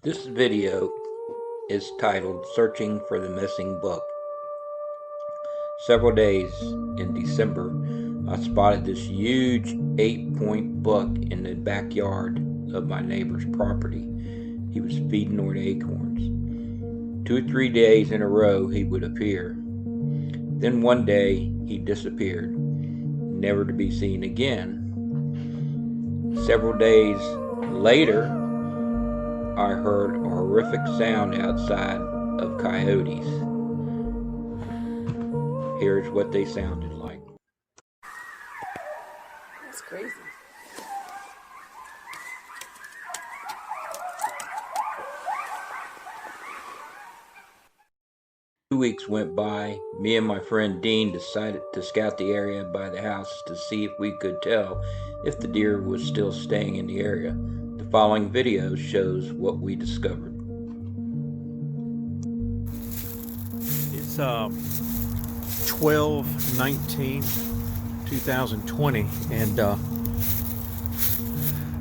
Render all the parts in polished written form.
This video is titled Searching for the Missing Book. Several days in December, I spotted this huge 8-point buck in the backyard of my neighbor's property. He was feeding on acorns. 2 or 3 days in a row he would appear. Then one day he disappeared, never to be seen again. Several days later, I heard a horrific sound outside of coyotes. Here's what they sounded like. That's crazy. 2 weeks went by. Me and my friend Dean decided to scout the area by the house to see if we could tell if the deer was still staying in the area. The following video shows what we discovered. It's 12/19/2020, and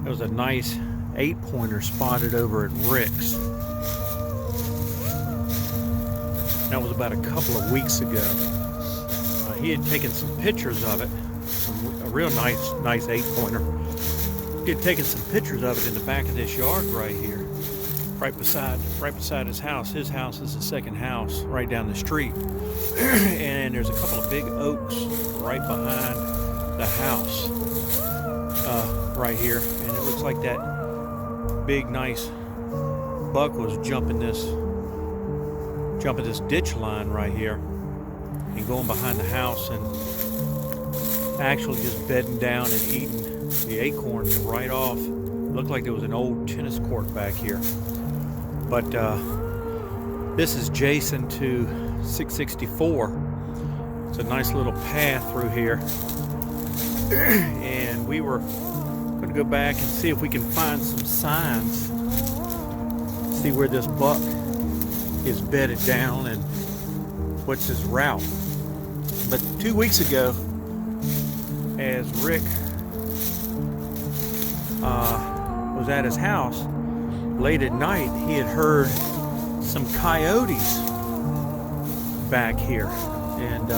there was a nice 8-pointer spotted over at Rick's. That was about a couple of weeks ago. He had taken some pictures of it, a real nice 8-pointer. He had taken some pictures of it in the back of this yard right here, right beside his house. His house is the second house right down the street, and there's a couple of big oaks right behind the house, right here. And it looks like that big nice buck was jumping this ditch line right here and going behind the house and actually just bedding down and eating the acorns right off. Looked like there was an old tennis court back here. But this is Jason to 664. It's a nice little path through here. And we were going to go back and see if we can find some signs, see where this buck is bedded down and what's his route. But 2 weeks ago, as Rick was at his house late at night, he had heard some coyotes back here, and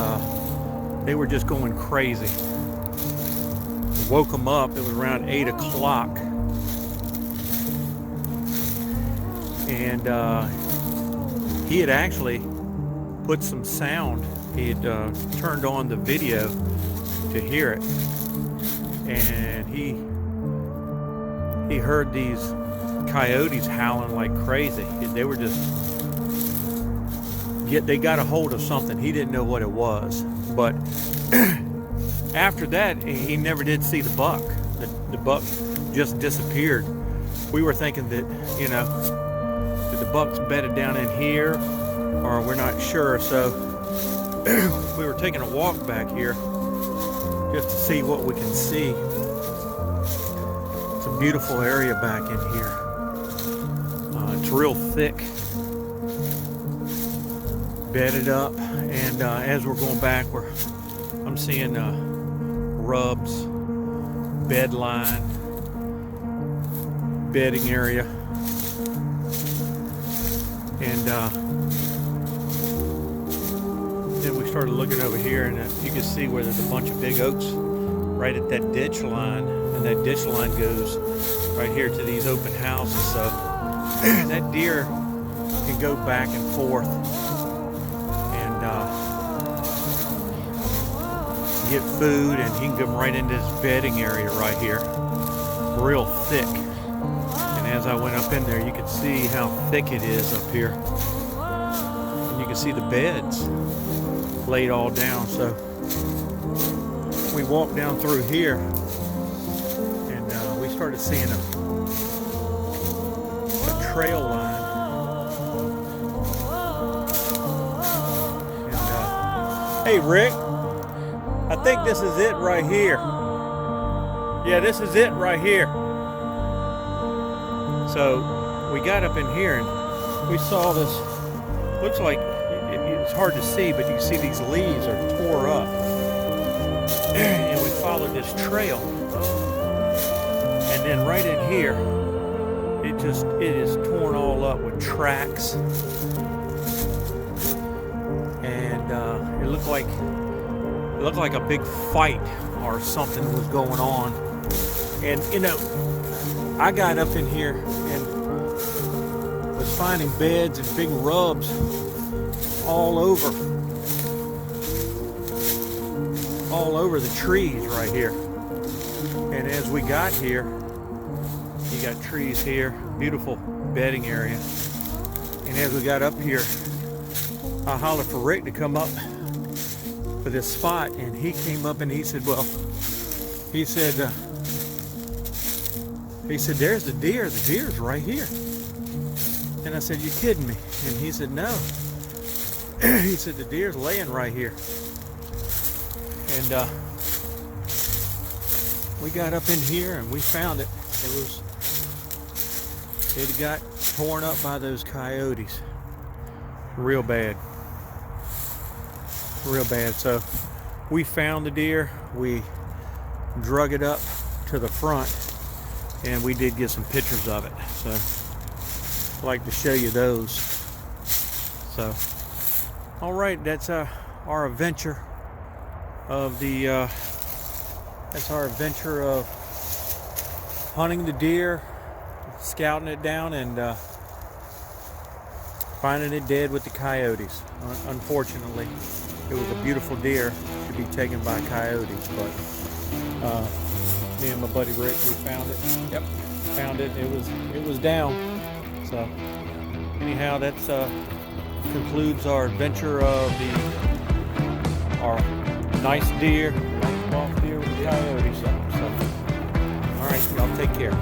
they were just going crazy. Woke him up. It was around 8 o'clock, and he had actually put some sound. He had turned on the video to hear it, and he heard these coyotes howling like crazy. They were just they got a hold of something. He didn't know what it was, but after that he never did see the buck. The buck just disappeared. We were thinking that, that the buck's bedded down in here, or we're not sure. So we were taking a walk back here just to see what we can see. It's a beautiful area back in here. It's real thick, bedded up, and as we're going back, I'm seeing rubs, bed line, bedding area, and then we started looking over here, and you can see where there's a bunch of big oaks right at that ditch line, and that ditch line goes right here to these open houses. So that deer can go back and forth and get food, and he can come right into this bedding area right here, real thick. And as I went up in there, you could see how thick it is up here, and you can see the beds laid all down. So we walked down through here, and we started seeing a trail line. And hey Rick, I think this is it right here. Yeah, this is it right here. So we got up in here and we saw this. Looks like it's hard to see, but you can see these leaves are tore up. And we followed this trail, and then right in here, it it is torn all up with tracks, and it looked like a big fight or something was going on. And you know, I got up in here and was finding beds and big rubs all over the trees right here. And as we got here, you got trees here, beautiful bedding area. And as we got up here, I hollered for Rick to come up for this spot, and he came up and he said, there's the deer. The deer's right here. And I said, you kidding me? And he said, no. He said, the deer's laying right here. And we got up in here and we found it. It got torn up by those coyotes. Real bad. So we found the deer. We drug it up to the front, and we did get some pictures of it. So I'd like to show you those. So, all right, that's our adventure of hunting the deer, scouting it down, and finding it dead with the coyotes. Unfortunately, it was a beautiful deer to be taken by coyotes, but me and my buddy Rick, we found it. Yep. Found it. It was down. So anyhow, that's concludes our adventure of our nice deer, nice buff deer with the coyotes. So all right, y'all take care.